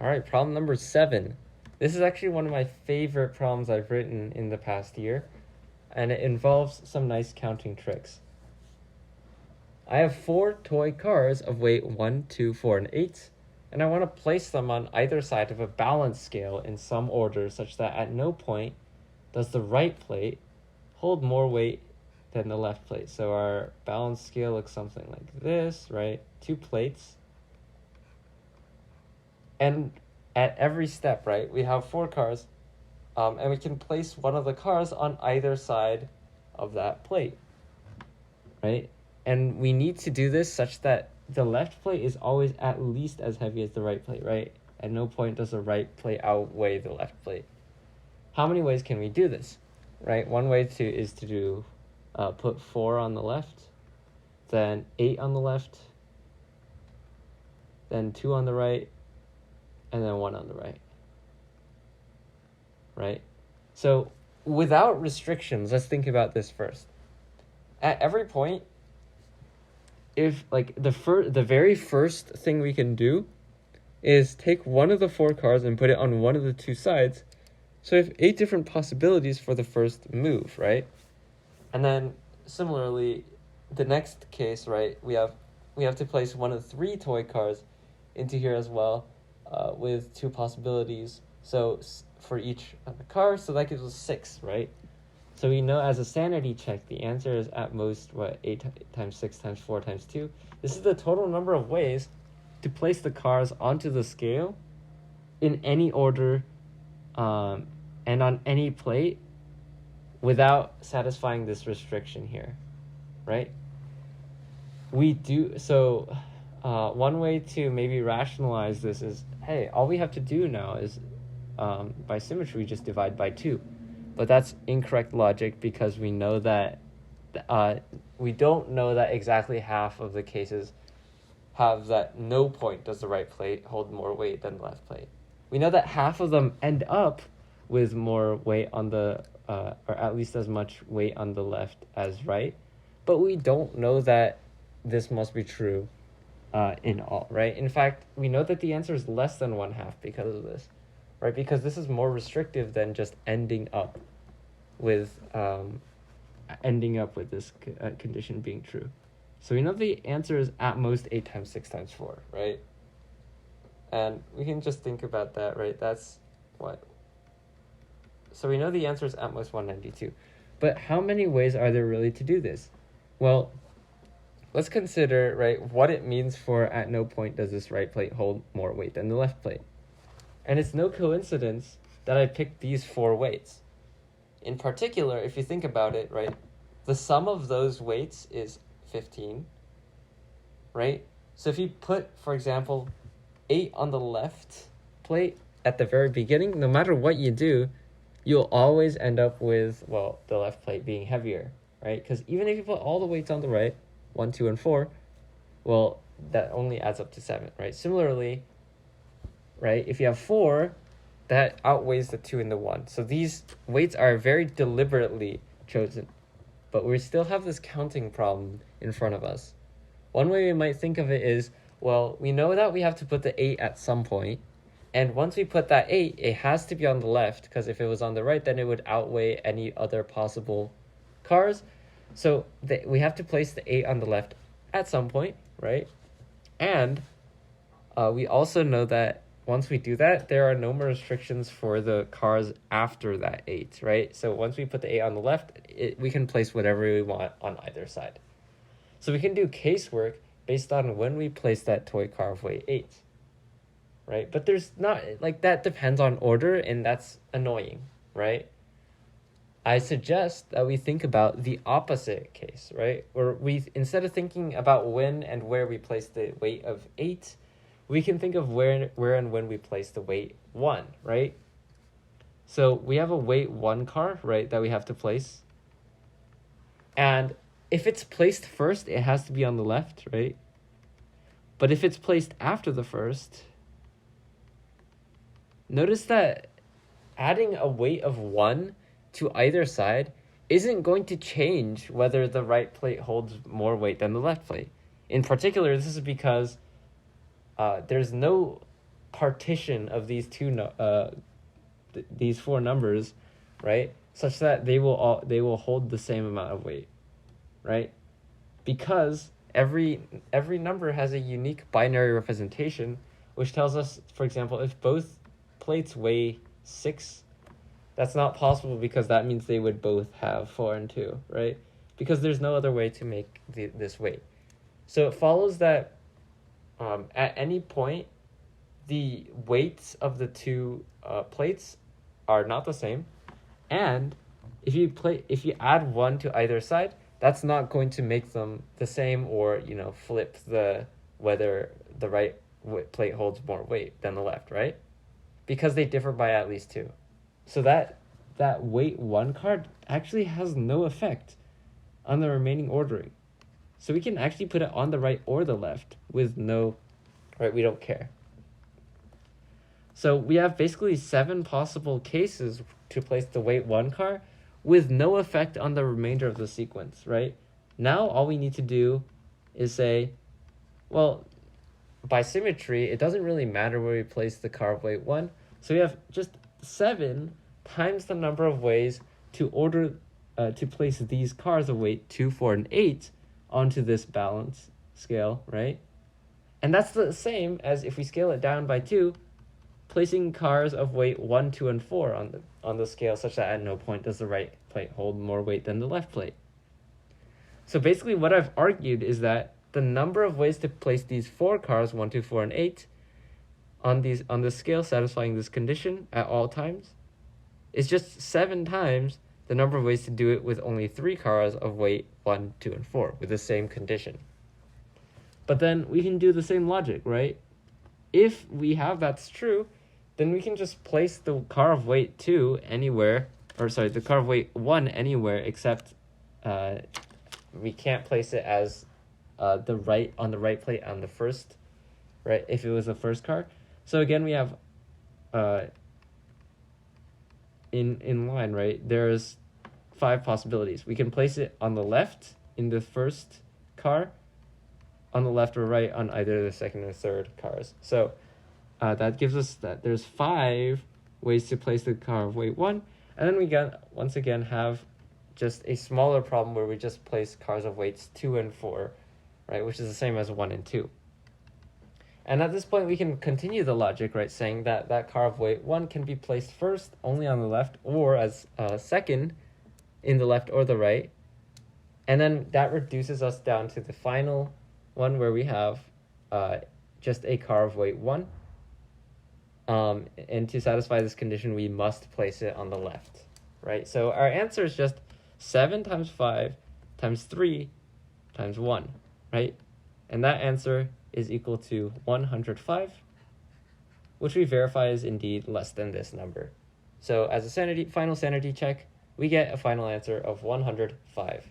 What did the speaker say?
All right, problem number 7. This is actually one of my favorite problems I've written in the past year, and it involves some nice counting tricks. I have 4 toy cars of weight 1, 2, 4, and 8, and I want to place them on either side of a balance scale in some order such that at no point does the right plate hold more weight than the left plate. So our balance scale looks something like this, right? 2 plates. And at every step, right, we have 4 cars, and we can place one of the cars on either side of that plate, right? And we need to do this such that the left plate is always at least as heavy as the right plate, right? At no point does the right plate outweigh the left plate. How many ways can we do this, right? One way is to do put 4 on the left, then 8 on the left, then 2 on the right, and then 1 on the right, right? So without restrictions, let's think about this first. At every point, if like the very first thing we can do is take one of the 4 cars and put it on one of the 2 sides. So we have 8 different possibilities for the first move, right? And then similarly, the next case, right, we have to place one of the 3 toy cars into here as well, with 2 possibilities. So for each car, so that gives us 6, right? So we know as a sanity check, the answer is at most, 8 times 6 times 4 times 2. This is the total number of ways to place the cars onto the scale in any order, and on any plate without satisfying this restriction here, right? We do, so one way to maybe rationalize this is, hey, all we have to do now is, by symmetry, just divide by 2. But that's incorrect logic because we know that we don't know that exactly half of the cases have that no point does the right plate hold more weight than the left plate. We know that half of them end up with more weight on the, or at least as much weight on the left as right, but we don't know that this must be true in all, right? In fact, we know that the answer is less than 1/2 because of this. Right, because this is more restrictive than just ending up with this condition being true. So we know the answer is at most 8 times 6 times 4, right? And we can just think about that, right? That's what? So we know the answer is at most 192. But how many ways are there really to do this? Well, let's consider, right, what it means for at no point does this right plate hold more weight than the left plate. And it's no coincidence that I picked these 4 weights. In particular, if you think about it, right, the sum of those weights is 15, right? So if you put, for example, 8 on the left plate at the very beginning, no matter what you do, you'll always end up with, well, the left plate being heavier, right? Because even if you put all the weights on the right, 1, 2, and 4, well, that only adds up to 7, right? Similarly, right, if you have 4, that outweighs the 2 and the 1. So these weights are very deliberately chosen. But we still have this counting problem in front of us. One way we might think of it is, well, we know that we have to put the 8 at some point. And once we put that 8, it has to be on the left, because if it was on the right, then it would outweigh any other possible cars. So we have to place the 8 on the left at some point, right? And we also know that once we do that, there are no more restrictions for the cars after that 8, right? So once we put the 8 on the left, we can place whatever we want on either side. So we can do casework based on when we place that toy car of weight 8, right? But there's not, like, that depends on order, and that's annoying, right? I suggest that we think about the opposite case, right? Or instead of thinking about when and where we place the weight of 8, we can think of where and when we place the weight 1, right? So we have a weight 1 car, right, that we have to place. And if it's placed first, it has to be on the left, right? But if it's placed after the first, notice that adding a weight of 1 to either side isn't going to change whether the right plate holds more weight than the left plate. In particular, this is because there's no partition of these these four numbers, right, such that they will hold the same amount of weight, right? Because every number has a unique binary representation, which tells us, for example, if both plates weigh 6, that's not possible because that means they would both have 4 and 2, right? Because there's no other way to make this weight. So it follows that at any point, the weights of the two plates are not the same, and if you add 1 to either side, that's not going to make them the same, or flip whether the right plate holds more weight than the left, right? Because they differ by at least 2. So that weight 1 card actually has no effect on the remaining ordering. So we can actually put it on the right or the left with no, right, we don't care. So we have basically 7 possible cases to place the weight 1 card with no effect on the remainder of the sequence, right? Now all we need to do is say, well, by symmetry, it doesn't really matter where we place the car of weight 1. So we have just 7 times the number of ways to place these cars of weight 2, 4, and 8 onto this balance scale, right? And that's the same as if we scale it down by 2, placing cars of weight 1, 2, and 4 on the scale, such that at no point does the right plate hold more weight than the left plate. So basically what I've argued is that the number of ways to place these 4 cars, 1, 2, 4, and 8, on the scale satisfying this condition at all times is just 7 times the number of ways to do it with only 3 cars of weight 1, 2, and 4 with the same condition. But then we can do the same logic, right? If we have that's true, then we can just place the car of weight 2 anywhere, the car of weight 1 anywhere, except we can't place it as on the right plate on the first, right, if it was the first car. So again, we have in line, right, there's 5 possibilities. We can place it on the left in the first car, on the left or right on either the second or third cars. So that gives us that there's 5 ways to place the car of weight 1. And then we once again have just a smaller problem where we just place cars of weights 2 and 4, right, which is the same as 1 and 2. And at this point, we can continue the logic, right, saying that car of weight 1 can be placed first only on the left, or as second in the left or the right. And then that reduces us down to the final one where we have just a car of weight 1. And to satisfy this condition, we must place it on the left, right? So our answer is just 7 times 5 times 3 times 1, right? And that answer is equal to 105, which we verify is indeed less than this number. So as a final sanity check, we get a final answer of 105.